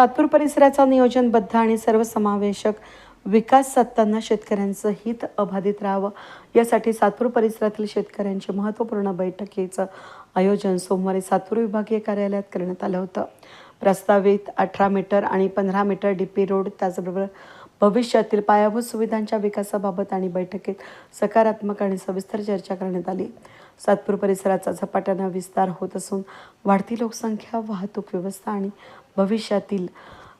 सातपूर परिसराचा नियोजनबद्ध आणि सर्वसमावेशक विकास साधताना शेतकऱ्यांचं हित अबाधित राहावं यासाठी सातपूर परिसरातील शेतकऱ्यांच्या महत्त्वपूर्ण बैठकीचं आयोजन सोमवारी सातपूर विभागीय कार्यालयात करण्यात आलं होतं. प्रस्तावित 18 मीटर आणि 15 मीटर डीपी रोड, त्याचबरोबर भविष्यातील पायाभूत सुविधांच्या विकासाबाबत आणि बैठकीत सकारात्मक आणि सविस्तर चर्चा करण्यात आली. सातपूर परिसराचा झपाट्याने विस्तार होत असून वाढती लोकसंख्या, वाहतूक व्यवस्था आणि भविष्यातील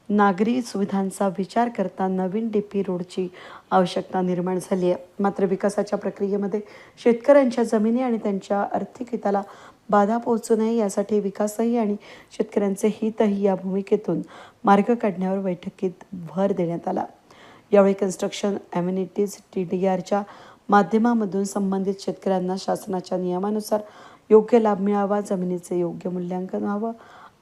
नागरी सुविधांचा विचार करता नवीन डीपी रोडची आवश्यकता निर्माण झाली आहे. मात्र विकासाच्या प्रक्रियेमध्ये शेतकऱ्यांच्या जमिनी आणि त्यांच्या आर्थिक हिताला बाधा पोहोचू नये यासाठी विकासही आणि शेतकऱ्यांचे हितही या भूमिकेतून मार्ग काढण्यावर बैठकीत भर देण्यात आला. यावेळी कन्स्ट्रक्शन ॲम्युनिटीज TDRच्या माध्यमामधून संबंधित शेतकऱ्यांना शासनाच्या नियमानुसार योग्य लाभ मिळावा, जमिनीचे योग्य मूल्यांकन व्हावं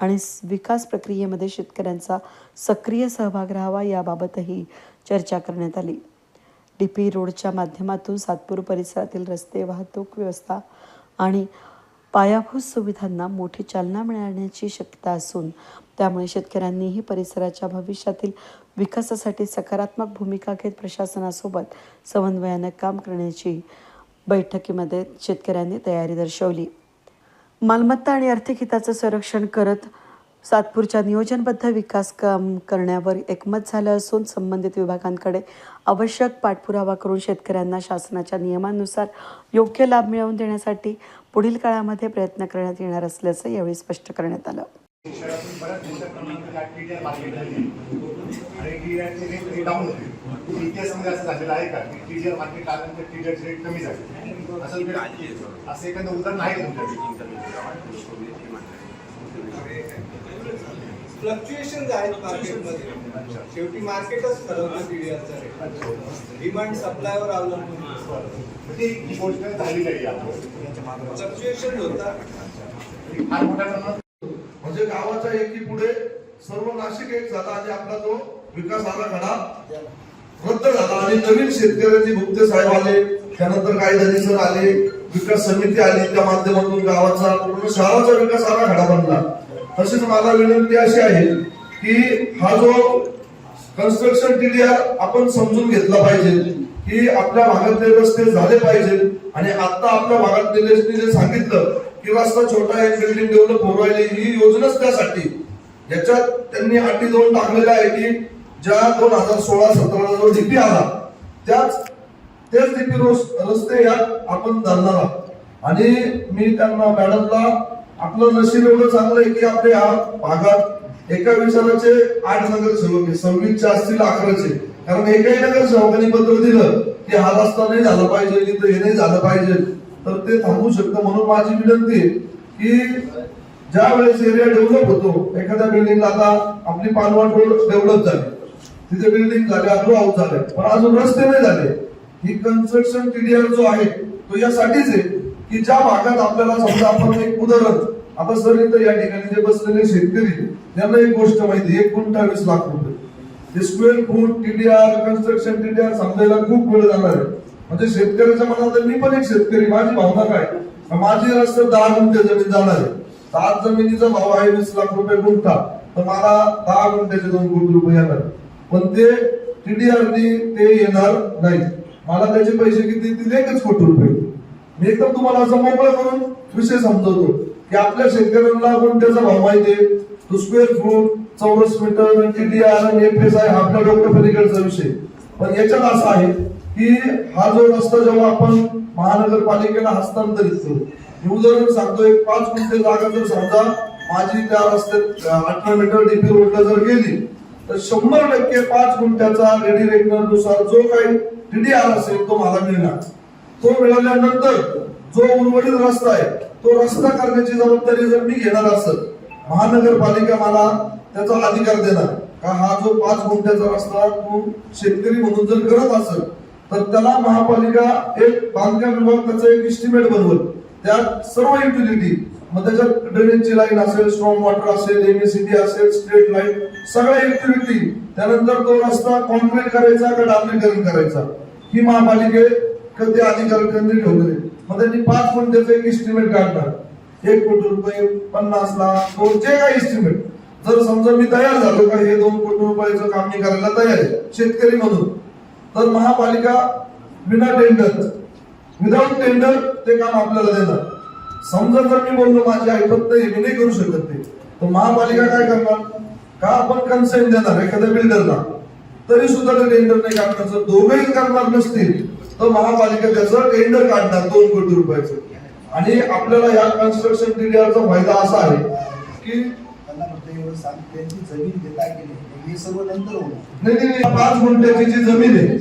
आणि विकास प्रक्रियेमध्ये शेतकऱ्यांचा सक्रिय सहभाग राहावा याबाबतही चर्चा करण्यात आली. डीपी रोडच्या माध्यमातून सातपूर परिसरातील रस्ते, वाहतूक व्यवस्था आणि पायाभूत सुविधांना मोठी चालना मिळण्याची शक्यता असून त्यामुळे शेतकऱ्यांनीही परिसराच्या भविष्यातील विकासासाठी सकारात्मक भूमिका घेत प्रशासनासोबत समन्वयाने काम करण्याची बैठकीमध्ये शेतकऱ्यांनी तयारी दर्शवली. मालमत्ता आणि आर्थिक हिताचं संरक्षण करत सातपूरच्या नियोजनबद्ध विकास काम करण्यावर एकमत झालं असून संबंधित विभागांकडे आवश्यक पाठपुरावा करून शेतकऱ्यांना शासनाच्या नियमांनुसार योग्य लाभ मिळवून देण्यासाठी पुढील काळामध्ये प्रयत्न करण्यात येणार असल्याचं यावेळी स्पष्ट करण्यात आलं. फ्लक्च्युएशन आहेत मार्केटमध्ये. शेवटी मार्केटच ठरवतं TDRचा रेट. डिमांड सप्लायवर अवलंबून फ्लक्च्युएशन होतं. म्हणजे गावाच्या एकी पुढे सर्व नाशिक एक झाला आणि आपला जो विकास आराखडा रद्द झाला आणि नवीन शेतकऱ्यांची भुक्ते साहेब आले, त्यानंतर काही धनी सर आले, विकास समिती आली, त्या माध्यमातून गावाचा पूर्ण शहराचा विकास आराखडा बनला. तसेच मला विनंती अशी आहे की हा जो कन्स्ट्रक्शन TDR आपण समजून घेतला पाहिजे की आपल्या भागातले रस्ते झाले पाहिजे. आणि आता आपल्या भागात जे सांगितलं की रस्ता छोटा आहे, बिल्डिंग डेव्हलप होऊ राहिली, ही योजनाच त्यासाठी. याच्यात त्यांनी अटी दोन टाकलेल्या आहे की ज्या 2016-17 जो डीपी आला तेच डीपी रस्ते यात आपण धरणार आहोत. आणि मी त्यांना मॅडमला आपलं नशीब एवढं चांगलं आहे की आपल्या या भागात एका विचाराचे 8 नगरसेवक आहे, 26चे असतील 11चे. कारण एकाही नगरसेवकांनी पत्र दिलं की हा रस्ता नाही झाला पाहिजे, इथं हे नाही झालं पाहिजे, तर ते थांबू शकतं. म्हणून माझी विनंती आहे की ज्या वेळेस एरिया डेव्हलप होतो, एखाद्या बिल्डिंगला आता आपली पानवाट रोड डेव्हलप झाली, तिथे बिल्डिंग झाले, अग्रो हाऊस झाले, पण अजून रस्ते नाही झाले. ही कन्स्ट्रक्शन TDR जो आहे तो यासाठीच आहे की ज्या भागात आपल्याला समजा आपण एक उदाहरण, आता सर इथं या ठिकाणी जे बसलेले शेतकरी त्यांना एक गोष्ट माहिती, 1 गुंठा 20 लाख रुपये. हे square foot TDR, construction TDR समजायला खूप वेळ जाणार आहे. म्हणजे शेतकऱ्याच्या मनात, मी पण एक शेतकरी, माझी भावना काय, माझी रस्ते 10 गुंठे जमीन जाणार आहे, तर आज जमिनीचा भाव आहे 20 लाख रुपये गुंठा, तर मला 10 गुंठ्याचे 2 कोटी रुपये येणार. पण ते TDR ते येणार नाही. मला त्याचे पैसे किती येतील? 1 कोटी रुपये. मी एकदम तुम्हाला असं मोकळं करून विषय समजवतो की आपल्या शेतकऱ्यांना गुंठ्याचा भाव माहिती आहे, तो स्क्वेअर फूट, चौरस मीटर, TDR आणि FSI हा आपल्या डोक्यापलीकडचा विषय. पण याच्यात असं आहे की हा जो रस्ता जेव्हा आपण महानगरपालिकेला हस्तांतरित करू, उदाहरण सांगतो, एक 5 गुंठे जागा जर समजा माझी त्या रस्त्यात 18 मीटर डीपी रोडला जर गेली तर 100% 5 गुंठ्याचा रेडी रेकनर नुसार जो काही TDR असेल तो मला मिळणार. तो मिळाल्यानंतर जो उर्वरित रस्ता आहे तो रस्ता करण्याची जबाबदारी जर मी घेणार असेल, महानगरपालिका मला त्याचा अधिकार देणार का हा जो 5 गुंठ्याचा रस्ता तू शेतकरी म्हणून जर करत असेल तर त्याला महापालिका एक बांधकाम विभाग त्याचा एक एस्टिमेट बनवल, त्यात सर्व युटिलिटी, मग त्याच्यात ड्रेनेजची लाईन असेल, स्ट्रॉंग वॉटर असेल, MACD असेल, स्ट्रीट लाईट, सगळ्या युटिलिटी, त्यानंतर तो रस्ता कॉन्क्रीट करायचा का डांबरीकरण करायचा ही महापालिकेकडे अधिकार केंद्रित ठेवले. मग त्यांनी 5 गुंठ्याचं एक एस्टिमेट काढणार, 1 कोटी रुपये, 50 लाख, जे काही एस्टिमेट जर समजा मी तयार झालो का हे 2 कोटी रुपयाचं काम मी करायला तयार आहे शेतकरी म्हणून, तर महापालिका विना टेंडर, विदाउट टेंडर ते काम आपल्याला देणार. समजा जर मी बोललो माझी ऐपत नाही, मी नाही करू शकत ते, तर महापालिका काय करणार का आपण कन्सेंट देणार एखाद्या बिल्डरला, तरी सुद्धा ते टेंडर नाही काढणार. जर दोघेही करणार नसतील तर महापालिका त्याचं टेंडर काढणार 2 कोटी रुपयाचं. आणि आपल्याला या कन्स्ट्रक्शन टीडीआरचा फायदा असा आहे की त्यांची जमीन देता गेली हे सर्व नंतर होणार. नाही 5 गुंठ्याची जी जमीन आहे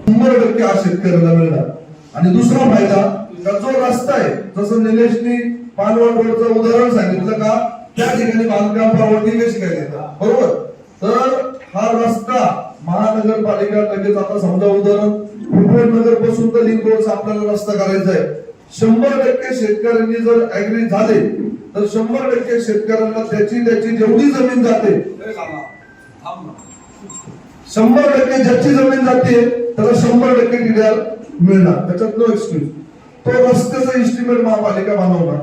100% आज शेतकऱ्याला मिळणार. आणि दुसरा फायदा का जो रस्ता आहे, जसं निलेशनी पानवड रोडचं उदाहरण सांगितलं का त्या ठिकाणी बांधकाम परवानगी कशी काय देतात, बरोबर. तर हा रस्ता महानगरपालिका लगेच, आता समजा उदाहरण नगर पासून तर लिंक रोड आपल्याला रस्ता करायचा आहे, 100% शेतकऱ्यांनी जर ऍग्री झाले तर 100% शेतकऱ्यांना त्याची जेवढी जमीन जाते 100% ज्याची जमीन जाते त्याला 100% टीडीआर मिळणार, त्याच्यात नो एक्सक्यूज. तो रस्त्याचा एस्टिमेट महापालिका बनवणार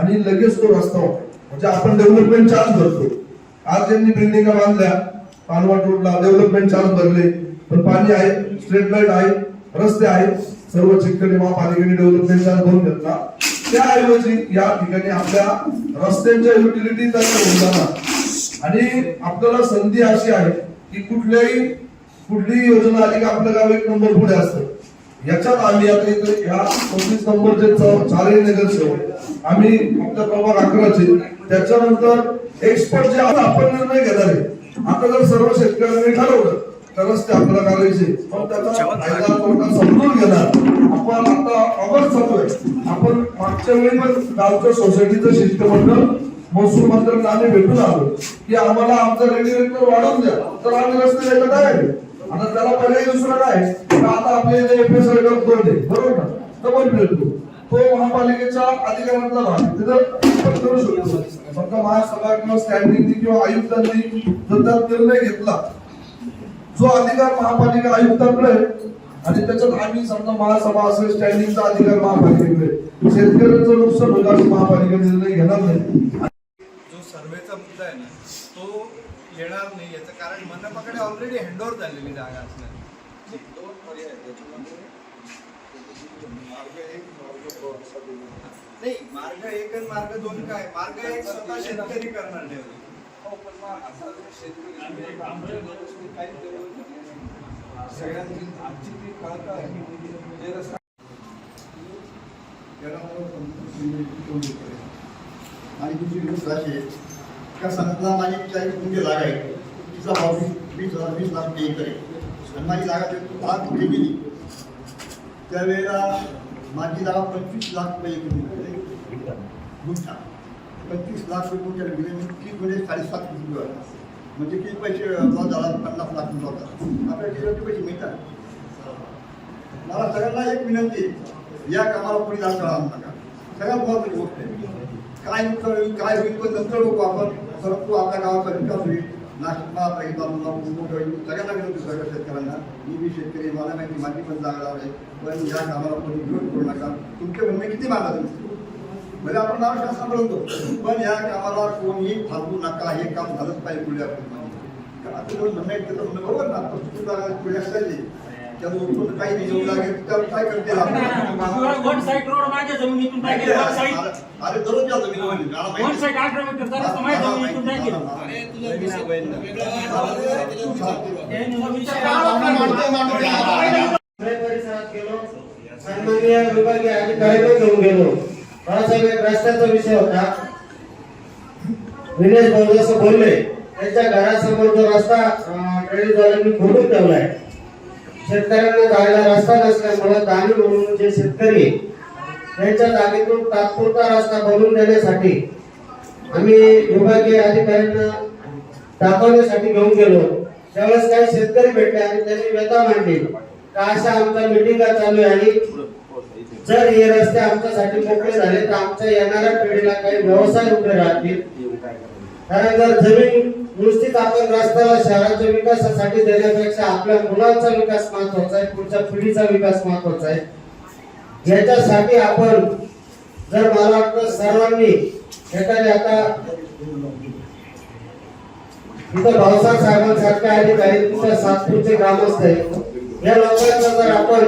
आणि लगेच तो रस्ता होतो. म्हणजे आपण डेव्हलपमेंट चार्ज भरतो. आज ज्यांनी बिल्डिंग बांधल्या पानवड रोडला डेव्हलपमेंट चार्ज भरले, पण पाणी आहे, स्ट्रीट लाईट आहे, रस्ते आहेत, सर्व चिकटणे महापालिकेने डेव्हलपमेंट चार्ज भरून घेतला. त्याऐवजी या ठिकाणी आपल्या रस्त्यांच्या युटिलिटी तयार होऊन जाणार. आणि आपल्याला संधी अशी आहे की कुठलीही योजना आली की आपलं गाव 1 नंबर पुढे असतं. याच्यात आम्ही आता इथे ह्या 25 नंबरचे 4 नगरसेवक आम्ही आपल्या प्रभाग 11चे, त्याच्यानंतर एक्सपर्ट जे आपण निर्णय घेणार आहे. आता जर सर्व शेतकऱ्यांनी ठरवलं तरच ते आपल्याला करायचे, पण त्याचा फायदा तोटा समजून घेणार. आपण आता ऑगस्ट चालू आहे, आपण मागच्या वेळी पण गावच्या सोसायटीचं शिष्टमंडळ महसूल मंत्र्यांना आम्ही भेटून आलो की आम्हाला आमचा रेग्युलेटर वाढवून द्या, तर आम्ही रस्ते द्यायला तयार आहे. आता त्याला पर्याय दुसरा काय तर आता आपले जे एफएसआय करतो बरोबर ना, डबल मिळतो तो महापालिकेच्या अधिकारातला भाग तिथं आपण करू शकतो. फक्त महासभा किंवा स्टँडिंगनी किंवा आयुक्तांनी जर त्यात निर्णय घेतला, जो अधिकार महापालिका आयुक्तांकडे आणि त्याच्यात आम्ही समजा महासभा असेल, स्टँडिंगचा अधिकार महापालिकेकडे, शेतकऱ्यांचं नुकसान होईल असं महापालिका निर्णय घेणार नाही. जो सर्वेचा मुद्दा आहे ना तो येणार नाही, याचं कारण मनपाकडे ऑलरेडी हँडओव्हर झालेली जागा असणार. 2 पर्याय आहेत त्याच्यामध्ये, नाही मार्ग 1 आणि मार्ग 2 काय, मार्ग 1 स्वतः शेतकरी करणार डेव्हलप. सगळ्यांची आमची ती कळत आहे जे रस्ता आणि दुसरी गोष्ट अशी आहे का समजा माझी 40 गुंठे जागा आहे, तिचा भाव 20 लाख रुपये एकर आहे आणि माझी जागा 10 गुंठे गेली, त्यावेळेला माझी जागा 25 लाख रुपये एकर गुंठा, 25 लाख रुपये गुंठ्याला गेले म्हणजे 30 म्हणजे 7.5 कोटी रुपये, म्हणजे किती पैसे लॉस झाला, 50 लाख रुपये होतात. आपल्याला किती पैसे मिळतात. मला सगळ्यांना एक विनंती आहे, या कामाला कोणी जास्त राहू नका. सगळ्यात महत्त्वाची गोष्ट आहे काय नुकसान होईल काय होईल पण नंतर लोक आपण परंतु आपल्या गावाचा विकास होईल. नाशिकला सगळ्यांना विनंती सगळ्या शेतकऱ्यांना, मी बी शेतकरी, मला माहिती माझी पण जागा आहे, पण या कामाला कोणी विरोध करू नका. तुमचे म्हणणे किती मागा तुम्ही म्हणजे आपण नाव शासना म्हणतो, पण या कामाला कोणी थांबू नका, हे काम झालंच पाहिजे पुढे आपण. आता कोण म्हणणं त्याचं म्हणणं बरोबर ना, पुढची जागा पुढे असायची त्याला उठून काही नाही येऊ लागेल तर काय करते अरे दररोज सन्माननीय विभागीय अधिकाऱ्यांना घेऊन गेलो. बाळासाहेब एक रस्त्याचा विषय होता. विनेश भाऊ जसं बोलले त्यांच्या घरासमोर जो रस्ता ड्रेनेजवाल्यांनी खोदून ठेवलाय, शेतकऱ्यांना जायला रस्ता नसल्यामुळे दानी म्हणून जे शेतकरी त्यांच्या जागेतून तात्पुरता रस्ता बनवून देण्यासाठी आम्ही विभागीय अधिकाऱ्यांना दाखवण्यासाठी घेऊन गेलो. त्यावेळेस काही शेतकरी भेटले आणि त्यांनी व्यथा मांडली का अशा आमच्या मिटिंगा चालू आहे आणि जर हे रस्ते आमच्यासाठी मोकळे झाले तर आमच्या येणाऱ्या पिढीला काही व्यवसाय उभे राहतील. कारण जर जमीन नुसतीच आपण रस्त्याला शहराच्या विकासासाठी देण्यापेक्षा आपल्या मुलांचा विकास महत्वाचा आहे, पुढच्या पिढीचा विकास महत्वाचा आहे. याच्यासाठी आपण जर मला वाटतं सर्वांनी एखाद्या आता इथं भाऊसाहेब साहेबांसारखे अधिकारी तुमच्या सातपूरचे ग्रामस्थ आहेत, या लोकांचा जर आपण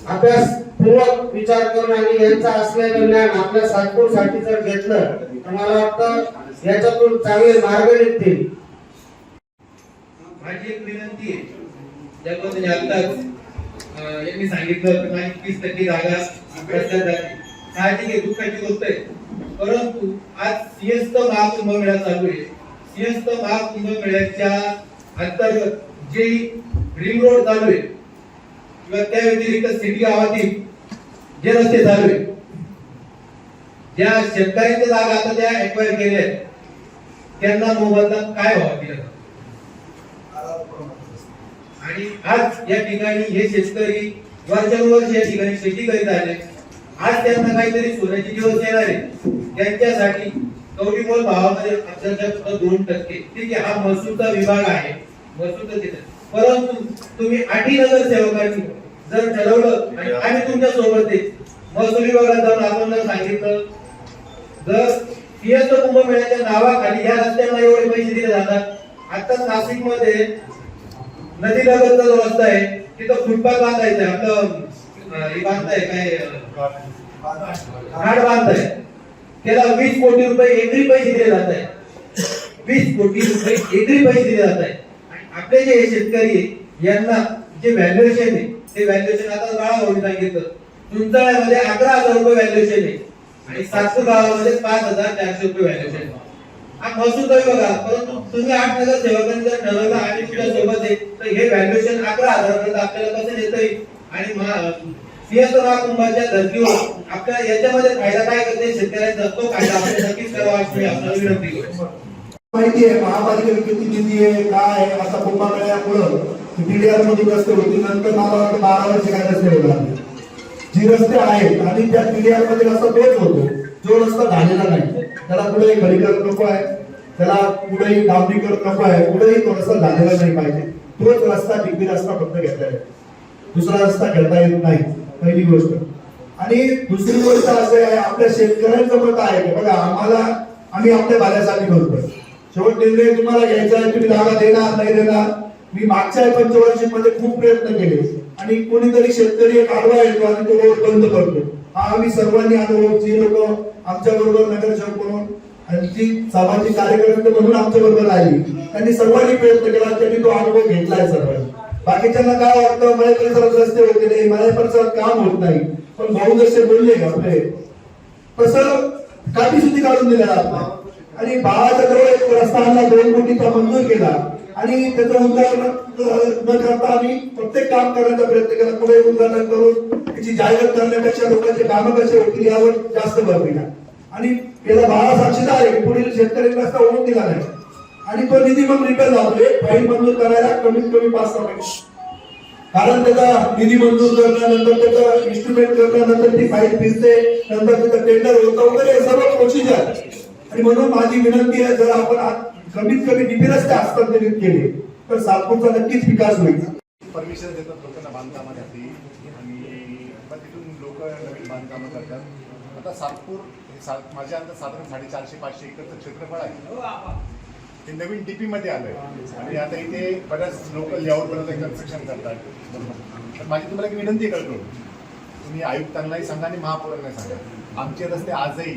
अभ्यासपूर्वक विचार करून आणि यांचा असलेलं ज्ञान आपल्या सातपूरसाठी जर घेतलं तर मला वाटतं याच्यातून चांगले मार्ग निघतील. माझी एक विनंती आहे, ज्यामध्ये आताच यांनी सांगितलं की माझी 30% जागा रस्त्यात जाते. साहजिक आहे, दुःखाची गोष्ट आहे. परंतु आज सिंहस्थ महाकुंभमेळा चालू आहे. सिंहस्थ महाकुंभमेळ्याच्या अंतर्गत जे रिंग रोड चालू आहे किंवा त्या व्यतिरिक्त सिटी गावातील जे रस्ते चालू आहे, ज्या शेतकऱ्यांच्या जागा आता त्या एक्वायर केल्या आहेत, त्यांना मोबदला काय भाव दिला जातो? आणि आज या ठिकाणी हे शेतकरी वर्षानुवर्ष या ठिकाणी शेती करीत आले. आज त्यांना काहीतरी सोन्याचे दिवस येणार आहे, त्यांच्यासाठी कवडीमोल भावामध्ये अक्षरशः फक्त 2%. ठीक आहे, हा महसूलचा विभाग आहे, महसूलचा तिथे. परंतु तुम्ही 8 नगरसेवकांनी जर ठरवलं आणि आम्ही तुमच्या सोबत आहे, महसूल विभागात जाऊन आपण जर सांगितलं, जर सिंहस्थ कुंभमेळ्याच्या नावाखाली या रस्त्यांना एवढे पैसे दिले जातात. आता नाशिक मध्ये नदी लगतचा जो रस्ता आहे तिथं फुटपाथ बांधायचं आहे, आपलं हे बांधताय काय घाट बांधताय, त्याला 20 कोटी रुपये एकरी पैसे दिले जात आहे. 20 कोटी रुपये एकरी पैसे दिले जात आहे. आणि आपले जे शेतकरी यांना जे व्हॅल्युएशन आहे ते व्हॅल्युएशन आता बाळाभाऊनी सांगितलं, तुमच्यामध्ये 11,000 रुपये व्हॅल्युएशन आहे आणि सातपूर गावामध्ये 5,400 रुपये व्हॅल्युएशन आहे. हा महसूल बघा. परंतु तुम्ही 8 नगरसेवकांनी जर ठरवलं आणि तुमच्या सोबत आहे तर हे व्हॅल्युएशन 11,000 पर्यंत आपल्याला कसं देता येईल? आणि सिंहस्थ महाकुंभाच्या धर्तीवर आपल्याला याच्यामध्ये फायदा काय करते शेतकऱ्यांचा, तो फायदा आपण नक्कीच करावा अशी आपल्याला विनंती करतो. माहिती आहे महापालिकेला किती निधी आहे, काय आहे. आता कुंभमेळ्यामुळं TDR मधून रस्ते होतील, नंतर मला वाटतं 12 वर्ष काय रस्ते होणार. जी रस्ते आहेत आणि त्या TDR मध्ये रस्ता तोच होतो जो रस्ता झालेला नाही. त्याला कुठेही खडीकरण नको आहे, त्याला कुठेही डांबरीकरण नको आहे, कुठेही तो रस्ता झालेला नाही पाहिजे. तोच रस्ता डिग्री रस्ता फक्त घेतला आहे, दुसरा रस्ता घेता येत नाही, पहिली गोष्ट. आणि दुसरी गोष्ट असं आहे, आपल्या शेतकऱ्यांचं मत आहे की बघा आम्ही आपल्या भाल्यासाठी करतोय. शेवट निर्णय तुम्हाला घ्यायचा आहे, तुम्ही जागा देणार नाही देणार. मी मागच्या पंचवार्षिक मध्ये खूप प्रयत्न केले आणि कोणीतरी शेतकरी एक आडवा येतो आणि तो रोड बंद करतो. हा आम्ही सर्वांनी अनुभव, जी लोक आमच्या बरोबर नगरसेवक म्हणून आणि जी सामाजिक कार्यकर्ते म्हणून आमच्या बरोबर राहिली, त्यांनी सर्वांनी प्रयत्न केला, त्यांनी तो अनुभव घेतलाय सर्वांनी. बाकीच्यांना काय वाटतं, मला परिसरात रस्ते होते नाही, मला परिसरात काम होत नाही, पण भाऊ जसे बोलले आपले तसं काठी सुद्धा काढून दिल्या आपण. आणि बाळाच्या जवळ एक रस्ता आणला, 2 कोटीचा मंजूर केला आणि त्याचं उद्घाटन न करता आम्ही प्रत्येक काम करण्याचा प्रयत्न केला. पुढे उद्घाटन करून त्याची जाहिरात करण्यापेक्षा लोकांचे कामं कसे होतील यावर जास्त भर दिला. आणि याला 12 साक्षीदार आहे, पुढील शेतकऱ्यांना रस्ता होऊन दिला नाही आणि तो निधी मग रिटर्न जातो. फाईल मंजूर करायला कमीत कमी 5-6 महिने, कारण त्याचा निधी मंजूर करण्यानंतर त्याचं इन्स्ट्रुमेंट करण्यानंतर ती फाईल फिरते, नंतर त्याचं टेंडर होतं वगैरे सर्व प्रोसिजर. आणि म्हणून माझी विनंती आहे, जर आपण कमीत कमी निधी रस्ते हस्तांतरित केले तर सातपूरचा नक्कीच विकास होईल. परमिशन देतात लोकांना बांधकामासाठी आणि मग तिथून लोक नवीन बांधकामं करतात. आता सातपूर माझ्या अंदाज साधारण 450-500 एकरचं क्षेत्रफळ आहे. ते नवीन DP मध्ये आलंय आणि आता इथे बऱ्याच लोक लेआउट बनवतात, कन्स्ट्रक्शन करतात. तर माझी तुम्हाला एक विनंती करतो, तुम्ही आयुक्तांनाही सांगा आणि महापौरांनाही सांगा, आमचे रस्ते आजही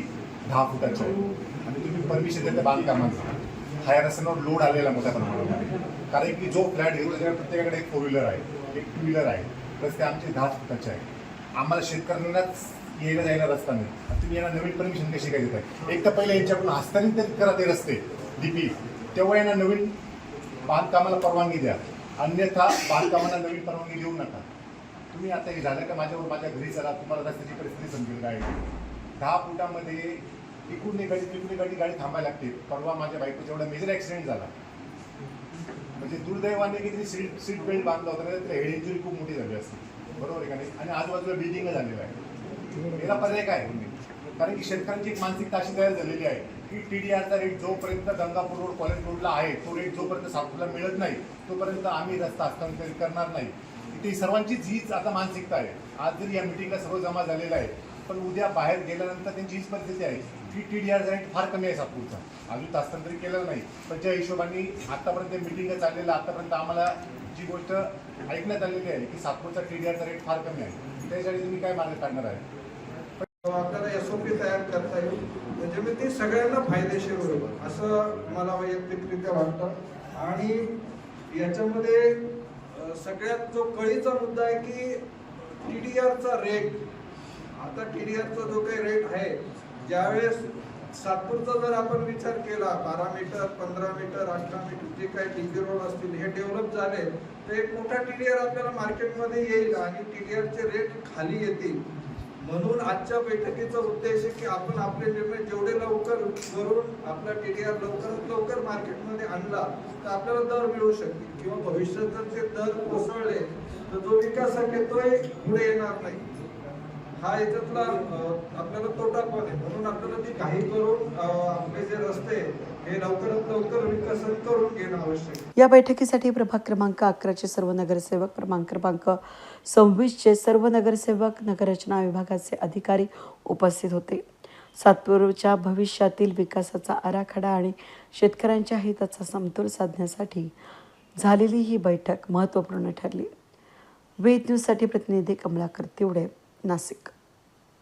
10 फुटाचे आहेत आणि तुम्ही परमिशन देता बांधकामाचं. हा या रस्त्यांवर लोड आलेला मोठ्या प्रमाणामध्ये, कारण की जो फ्लॅट घेतो त्याच्याकडे प्रत्येकाकडे एक 4 व्हीलर आहे, एक 2 व्हीलर आहे. रस्ते आमचे 10 फुटाचे आहे. आम्हाला शेतकऱ्यांनाच यायला जायला रस्ता नाही. तुम्ही यांना नवीन परमिशन कशी काय देताय? एक तर पहिले यांच्याकडून हस्तांतरित करा ते रस्ते DP, तेव्हा यांना नवीन बांधकामाला परवानगी द्या, अन्यथा बांधकामाला नवीन परवानगी देऊ नका. तुम्ही आता हे झालं का माझ्या घरी चला, तुम्हाला रस्त्याची परिस्थिती समजेल काय. 10 फुटामध्ये इकडून एक गाडी थांबायला लागते. परवा माझ्या बायकोचा एवढा मेजर ऍक्सिडेंट झाला, म्हणजे दुर्दैवाने की सीट बेल्ट बांधला होता, तर हेड इंजुरी खूप मोठी झाली असते, बरोबर आहे का नाही. आणि आजूबाजूला बिल्डिंग झालेलं आहे. याला पर्याय काय? कारण की शेतकऱ्यांची एक मानसिकता अशी तयार झालेली आहे की TDRचा रेट जोपर्यंत गंगापूर रोड, कॉलेज रोडला आहे, तो रेट जोपर्यंत सातपूरला मिळत नाही तोपर्यंत आम्ही रस्ता हस्तांतरित करणार नाही. ती सर्वांचीच हीच आता मानसिकता आहे. आज जरी या मिटिंगला सर्व जमा झालेला आहे, पण उद्या बाहेर गेल्यानंतर त्यांची हीच परिस्थिती आहे. TDR रेट फार कमी आहे सातपूरचा, अजून हस्तांतरित केलेलं नाही. पण ज्या हिशोबाने आतापर्यंत मिटिंग चाललेलं, आतापर्यंत आम्हाला जी गोष्ट ऐकण्यात आलेली आहे की सातपूरचा TDRचा रेट फार कमी आहे, त्यासाठी तुम्ही काय मार्ग काढणार आहे? आपल्याला SOP तयार करता येईल, म्हणजे मी ते सगळ्यांना फायदेशीर होईल असं मला वैयक्तिकरित्या वाटतं. आणि याच्यामध्ये सगळ्यात जो कळीचा मुद्दा आहे की TDRचा रेट, आता TDRचा जो काही रेट आहे, ज्यावेळेस सातपूरचा जर आपण विचार केला 12 मीटर, 15 मीटर, 18 मीटर जे काही DP रोड असतील हे डेव्हलप झाले तर एक मोठा TDR आपल्याला मार्केटमध्ये येईल आणि TDRचे रेट खाली येतील. म्हणून आजच्या बैठकीचा उद्देश आहे की आपण आपले निर्णय जेवढे लवकर करून आपला TDR लवकरात लवकर मार्केटमध्ये आणला तर आपल्याला दर मिळू शकतील, किंवा भविष्यात जर ते दर कोसळले तर जो विकास आहे तोही पुढे येणार नाही. हा याच्यातला आपल्याला तोटा पण आहे. म्हणून आपल्याला ती काही करून आपले जे रस्ते हे लवकरात लवकर विकसित करून घेणं आवश्यक आहे. या बैठकीसाठी प्रभाग क्रमांक 11चे सर्व नगरसेवक, प्रभाग क्रमांक 26चे सर्व नगरसेवक, नगररचना विभागाचे अधिकारी उपस्थित होते. सातपूरच्या भविष्यातील विकासाचा आराखडा आणि शेतकऱ्यांच्या हिताचा समतोल साधण्यासाठी झालेली ही बैठक महत्त्वपूर्ण ठरली. वेद न्यूजसाठी प्रतिनिधी कमलाकर तिवडे, नाशिक.